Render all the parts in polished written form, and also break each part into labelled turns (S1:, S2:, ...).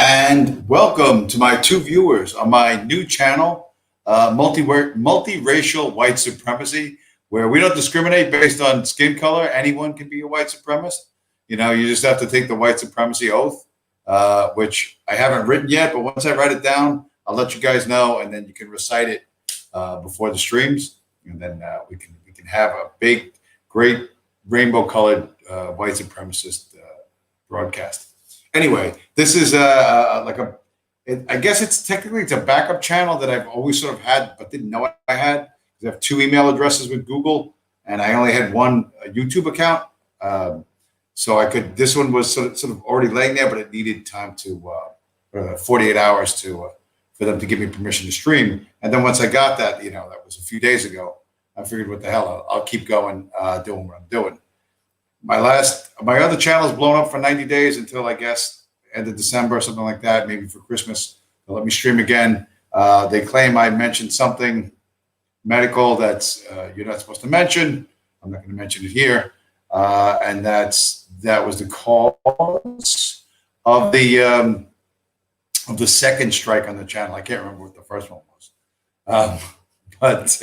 S1: And welcome to my two viewers on my new channel, Multiracial White Supremacy, where we don't discriminate based on skin color. Anyone can be a white supremacist. You know, you just have to take the white supremacy oath, which I haven't written yet, but once I write it down, I'll let you guys know, and then you can recite it before the streams, and then we can have a big, great rainbow-colored white supremacist broadcast. Anyway, this is I guess it's a backup channel that I've always sort of had, but didn't know I had. I have two email addresses with Google, and I only had one YouTube account. So this one was sort of already laying there, but it needed time to 48 hours for them to give me permission to stream. And then once I got that, that was a few days ago, I figured, what the hell, I'll keep going, doing what I'm doing. My other channel is blown up for 90 days until, I guess, end of December or something like that, maybe for Christmas. They'll let me stream again. They claim I mentioned something medical that's you're not supposed to mention. I'm not going to mention it here. And that was the cause of the second strike on the channel. I can't remember what the first one was. But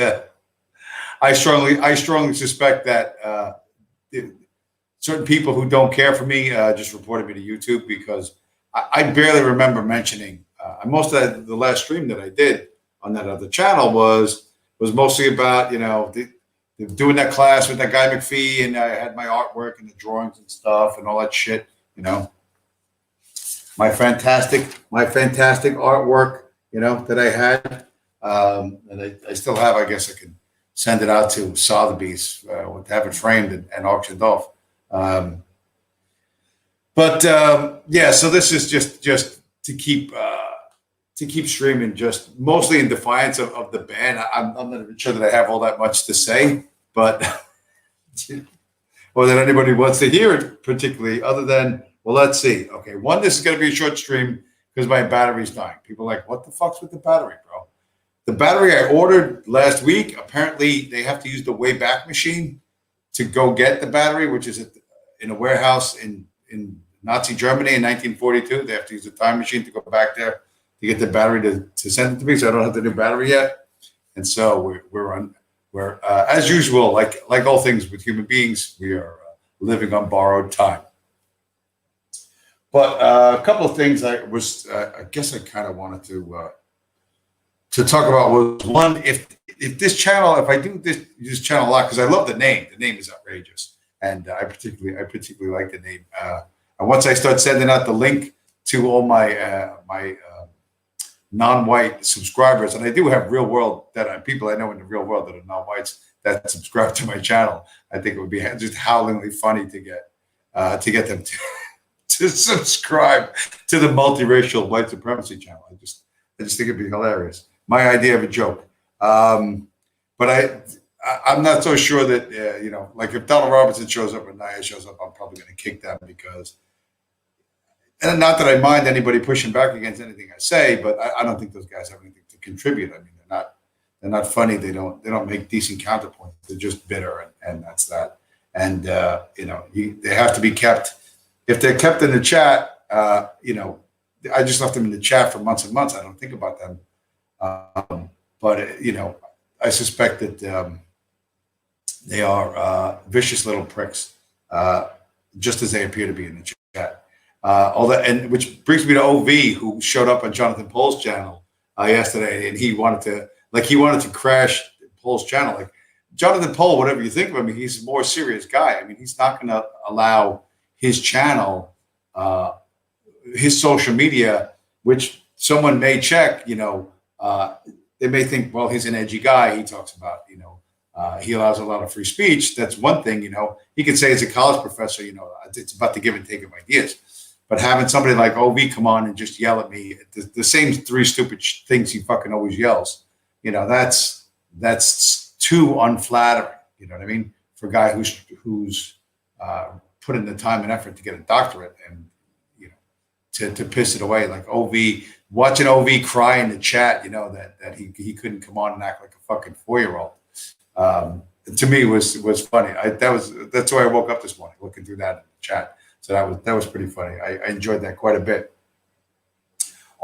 S1: I strongly suspect that certain people who don't care for me just reported me to YouTube, because I barely remember mentioning. Most of the last stream that I did on that other channel was mostly about doing that class with that guy McPhee, and I had my artwork and the drawings and stuff and all that shit. My fantastic artwork, that I had, and I still have. I guess I can send it out to Sotheby's to have it framed and auctioned off. So this is just to keep streaming, just mostly in defiance of the ban. I'm not even sure that I have all that much to say, but or that anybody wants to hear it particularly, other than, well, let's see. Okay, one, this is going to be a short stream because my battery's dying. People are like, what the fuck's with the battery, bro? The battery I ordered last week, apparently they have to use the Wayback Machine to go get the battery, which is in a warehouse in Nazi Germany in 1942. They have to use a time machine to go back there to get the battery to send it to me. So I don't have the new battery yet. And so we're as usual, like all things with human beings, we are living on borrowed time. But a couple of things I guess I kind of wanted to talk about was, one, if this channel, if I do this channel a lot, because I love the name. The name is outrageous, and I particularly like the name. And once I start sending out the link to all my non-white subscribers, and I do have people I know in the real world that are non-whites that subscribe to my channel, I think it would be just howlingly funny to get them to subscribe to the Multiracial White Supremacy channel. I just think it'd be hilarious. My idea of a joke. But I'm not so sure that, like if Donald Robertson shows up or Naya shows up, I'm probably going to kick them, because, and not that I mind anybody pushing back against anything I say, but I don't think those guys have anything to contribute. I mean, they're not funny. They don't make decent counterpoints. They're just bitter, and that's that. And they have to be kept. If they're kept in the chat, I just left them in the chat for months and months. I don't think about them. But I suspect that they are vicious little pricks, just as they appear to be in the chat. Which brings me to OV, who showed up on Jonathan Poll's channel yesterday, and he wanted to crash Poll's channel. Like, Jonathan Poll, whatever you think of him, he's a more serious guy. I mean, he's not going to allow his channel, his social media, which someone may check, they may think, well, he's an edgy guy. He talks about, he allows a lot of free speech. That's one thing, he could say as a college professor, it's about the give and take of ideas. But having somebody like OV come on and just yell at me, the same three stupid things he fucking always yells, that's too unflattering. You know what I mean? For a guy who's put in the time and effort to get a doctorate, and to piss it away, like OV, watching OV cry in the chat, that he couldn't come on and act like a fucking 4-year-old. To me was funny. That's why I woke up this morning looking through that in the chat. So that was pretty funny. I enjoyed that quite a bit.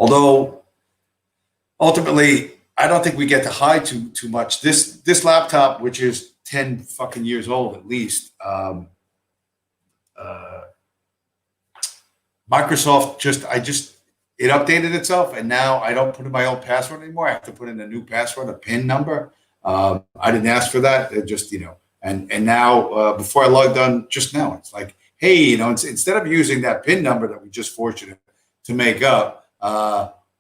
S1: Although ultimately, I don't think we get to hide too much. This laptop, which is 10 fucking years old at least, Microsoft it updated itself, and now I don't put in my old password anymore. I have to put in a new password, a PIN number. I didn't ask for that. It just, and now before I logged on just now, it's like, hey, instead of using that PIN number that we just forced you to make up,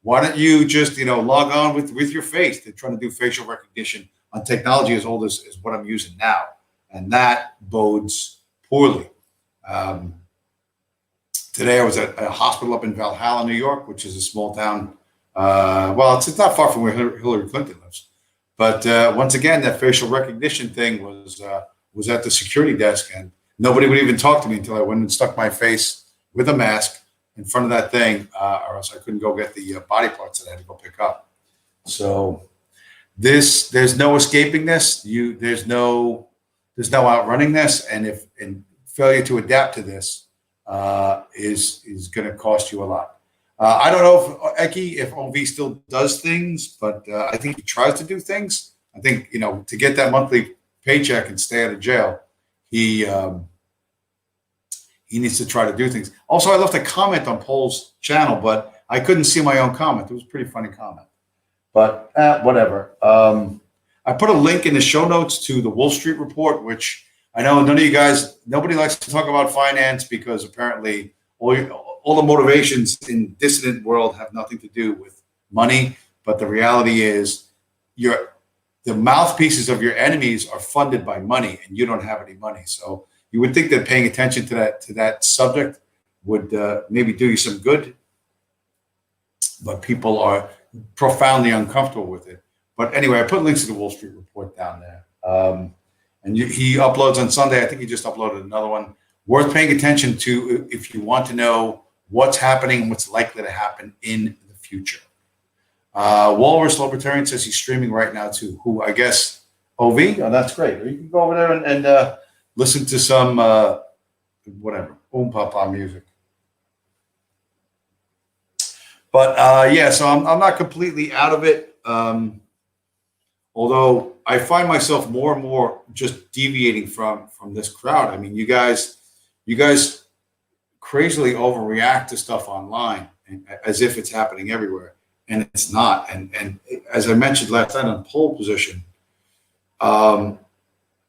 S1: why don't you just, log on with your face? They're trying to do facial recognition on technology as old as what I'm using now, and that bodes poorly. Today I was at a hospital up in Valhalla, New York, which is a small town. Well, it's not far from where Hillary Clinton lives. But once again, that facial recognition thing was at the security desk, and nobody would even talk to me until I went and stuck my face with a mask in front of that thing, or else I couldn't go get the body parts that I had to go pick up. So there's no escaping this. There's no outrunning this, and failure to adapt to this is going to cost you a lot. I don't know if OV still does things, but I think he tries to do things. I think, to get that monthly paycheck and stay out of jail, he needs to try to do things. Also, I left a comment on Paul's channel, but I couldn't see my own comment. It was a pretty funny comment, but whatever. I put a link in the show notes to the Wall Street report, which I know nobody likes to talk about finance because apparently all the motivations in dissident world have nothing to do with money. But the reality is the mouthpieces of your enemies are funded by money, and you don't have any money. So you would think that paying attention to that subject would maybe do you some good, but people are profoundly uncomfortable with it. But anyway, I put links to the Wall Street report down there. And he uploads on Sunday. I think he just uploaded another one. Worth paying attention to if you want to know what's happening, what's likely to happen in the future. Walrus Libertarian says he's streaming right now too. Who, I guess, OV? Oh, that's great. You can go over there and listen to some, whatever, boom, pop music. But yeah, so I'm not completely out of it. Although I find myself more and more just deviating from this crowd. I mean, you guys crazily overreact to stuff online as if it's happening everywhere, and it's not. And as I mentioned last night on pole position,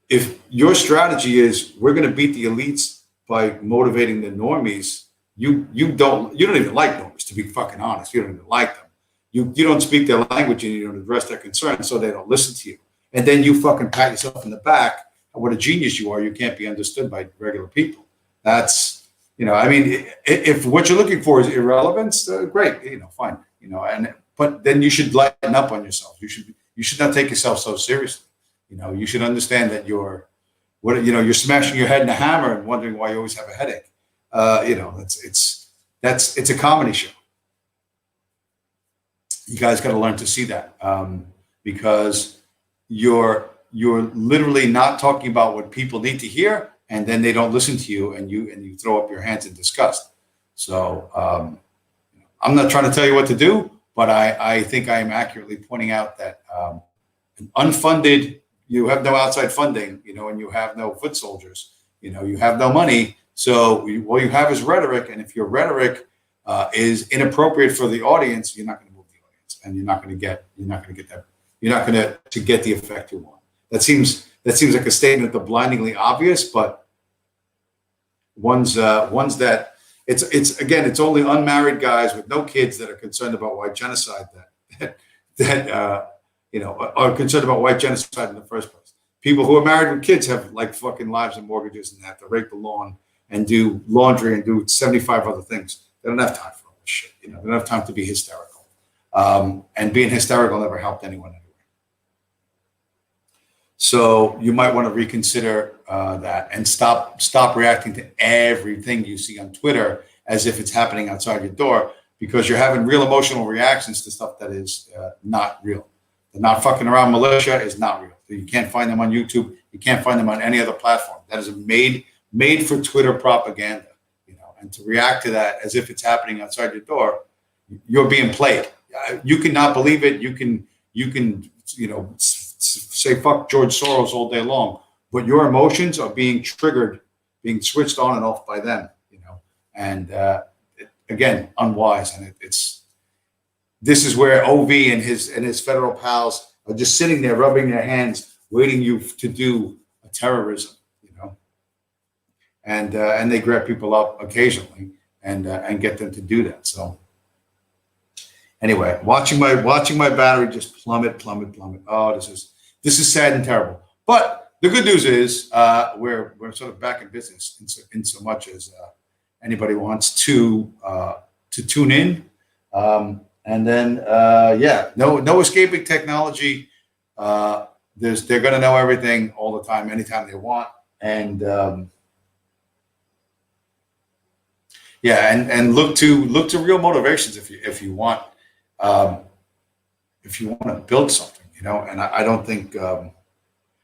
S1: if your strategy is we're going to beat the elites by motivating the normies, you don't even like normies, to be fucking honest. You don't even like them. You don't speak their language and you don't address their concerns, so they don't listen to you. And then you fucking pat yourself in the back. What a genius you are. You can't be understood by regular people. That's, I mean, if what you're looking for is irrelevance, great, fine, but then you should lighten up on yourself. You should not take yourself so seriously. You should understand that you're smashing your head in a hammer and wondering why you always have a headache. It's a comedy show. You guys got to learn to see that because you're literally not talking about what people need to hear, and then they don't listen to you, and you throw up your hands in disgust. So I'm not trying to tell you what to do, but I think I am accurately pointing out that an unfunded, you have no outside funding, and you have no foot soldiers, you have no money. So what you have is rhetoric, and if your rhetoric is inappropriate for the audience, you're not going to move the audience, and you're not going to get that. You're not going to get the effect you want. That seems like a statement that's blindingly obvious, but ones that it's only unmarried guys with no kids that are concerned about white genocide that are concerned about white genocide in the first place. People who are married with kids have like fucking lives and mortgages and have to rake the lawn and do laundry and do 75 other things. They don't have time for all this shit. They don't have time to be hysterical. And being hysterical never helped anyone anyway. So you might want to reconsider that and stop reacting to everything you see on Twitter as if it's happening outside your door, because you're having real emotional reactions to stuff that is not real. The Not Fucking Around militia is not real. You can't find them on YouTube. You can't find them on any other platform. That is a made for Twitter propaganda. And to react to that as if it's happening outside your door, you're being played. You cannot believe it. You can say fuck George Soros all day long, but your emotions are being triggered, being switched on and off by them. And again, unwise. And this is where OV and his federal pals are just sitting there rubbing their hands, waiting you to do a terrorism, and they grab people up occasionally and get them to do that. So anyway, watching my battery just plummet. Oh, this is sad and terrible. But the good news is we're sort of back in business in so much as anybody wants to tune in. And then no escaping technology. They're going to know everything all the time, anytime they want, and and look to real motivations if you want to build something, And I don't think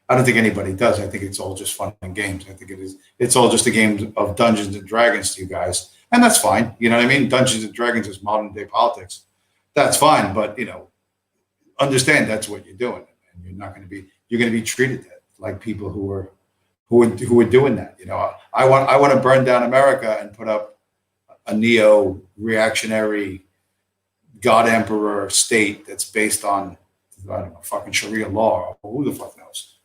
S1: anybody does. I think it's all just fun and games. I think it's all just a game of Dungeons and Dragons to you guys, and that's fine. You know what I mean? Dungeons and Dragons is modern day politics. That's fine, but understand that's what you're doing, and you're going to be treated like people who are doing that. I want to burn down America and put up a neo-reactionary God Emperor state that's based on, I don't know, fucking Sharia law, or who the fuck knows,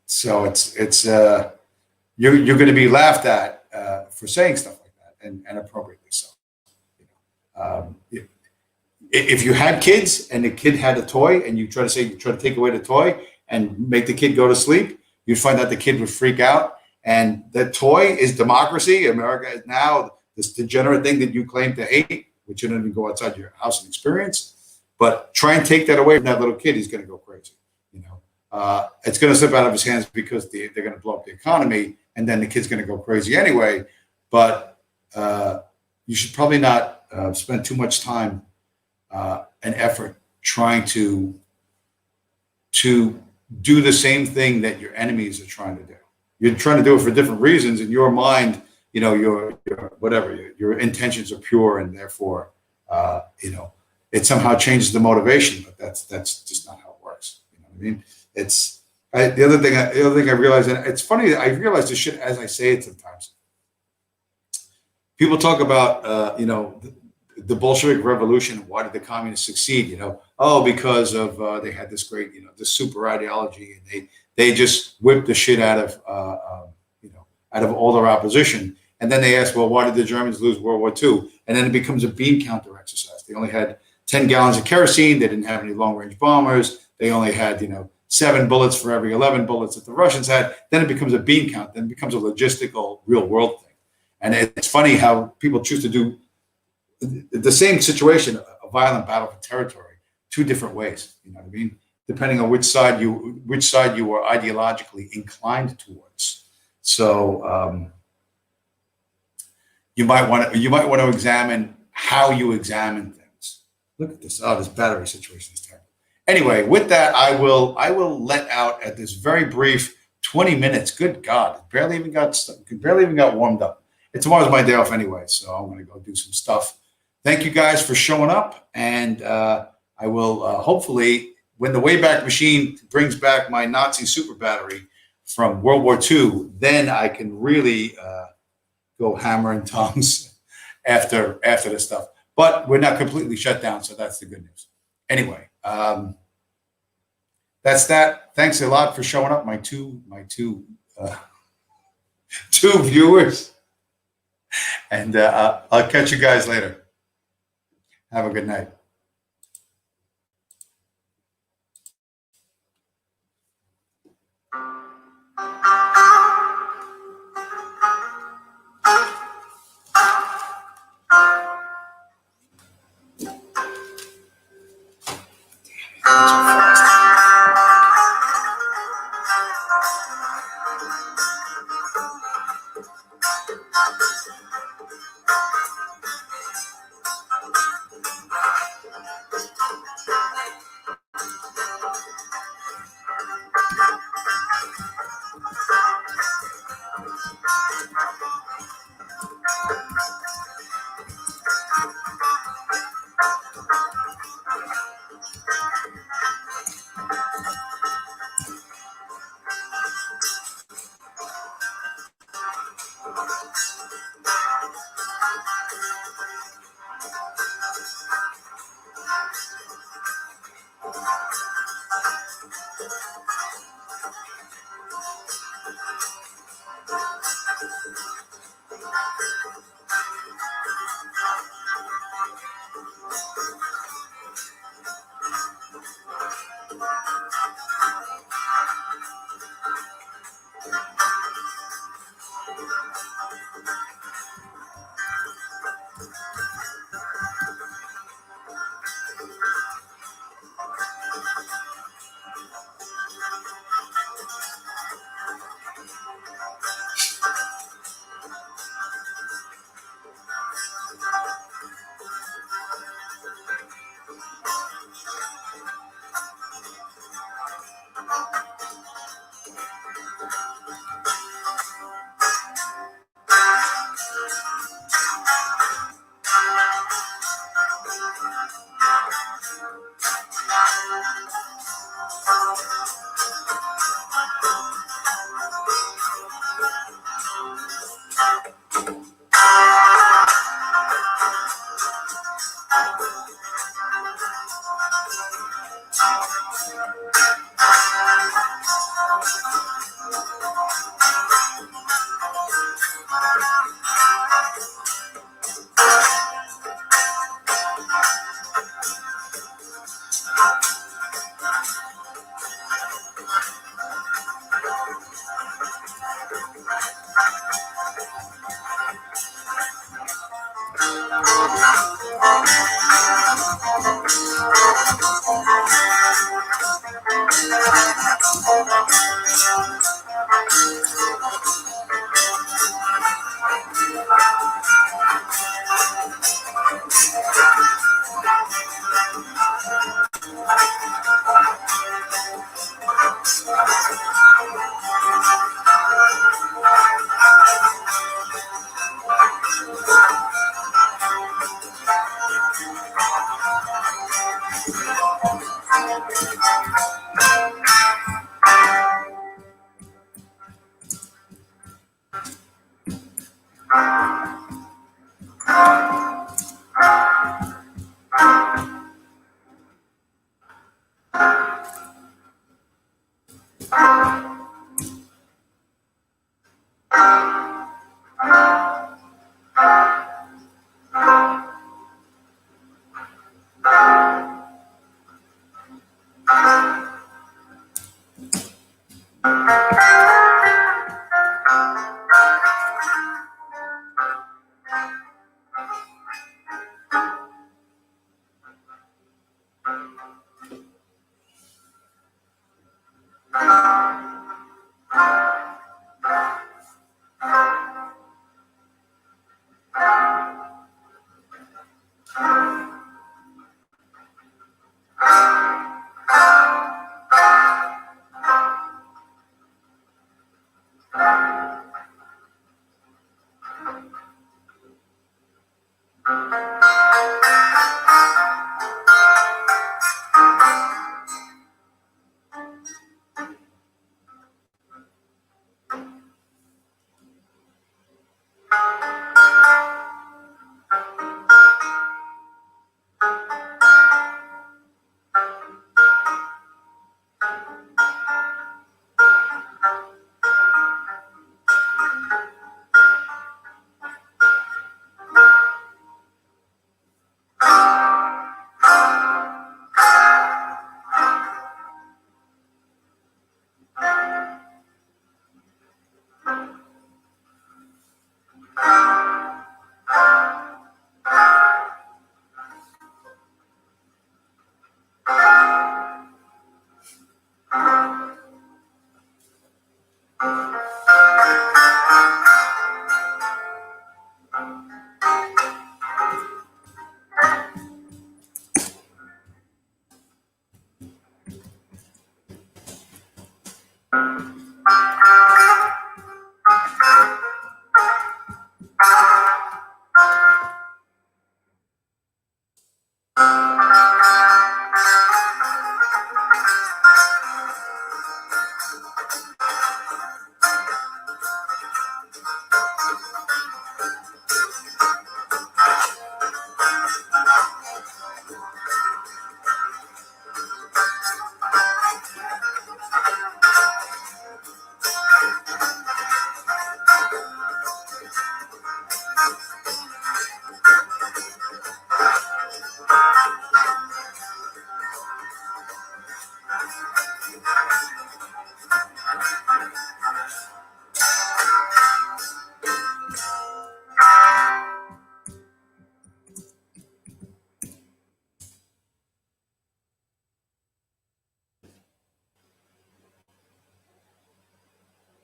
S1: So it's you're going to be laughed at for saying stuff like that, and appropriately so. If you had kids and the kid had a toy and you try to take away the toy and make the kid go to sleep, you'd find out the kid would freak out. And the toy is democracy. America is now this degenerate thing that you claim to hate, which you don't even go outside your house and experience. But try and take that away from that little kid, he's going to go crazy. It's going to slip out of his hands because they're going to blow up the economy, and then the kid's going to go crazy anyway. But you should probably not spend too much time and effort trying to do the same thing that your enemies are trying to do. You're trying to do it for different reasons. In your mind, your intentions are pure, and therefore, it somehow changes the motivation. But that's just not how it works. You know what I mean? The other thing I realized, and it's funny that I realize this shit as I say it sometimes. People talk about the Bolshevik Revolution. Why did the communists succeed? Because of they had this great this super ideology, and they just whipped the shit out of all their opposition. And then they ask, well, why did the Germans lose World War II? And then it becomes a beam counter exercise. They only had 10 gallons of kerosene. They didn't have any long range bombers. They only had 7 bullets for every 11 bullets that the Russians had. Then it becomes a beam count. Then it becomes a logistical real world thing. And it's funny how people choose to do the same situation, a violent battle for territory, 2 different ways. You know what I mean? Depending on which side you are ideologically inclined towards. So you might want to examine how you examine things. Look at this. Oh, this battery situation is terrible. Anyway, with that, I will let out at this very brief 20 minutes. Good God, barely even got warmed up. And tomorrow's my day off anyway, so I'm going to go do some stuff. Thank you guys for showing up, and I will hopefully, when the Wayback Machine brings back my Nazi super battery from World War II, then I can really go hammer and tongs after this stuff. But we're not completely shut down, so that's the good news. Anyway, that's that. Thanks a lot for showing up, my two viewers, and I'll catch you guys later. Have a good night.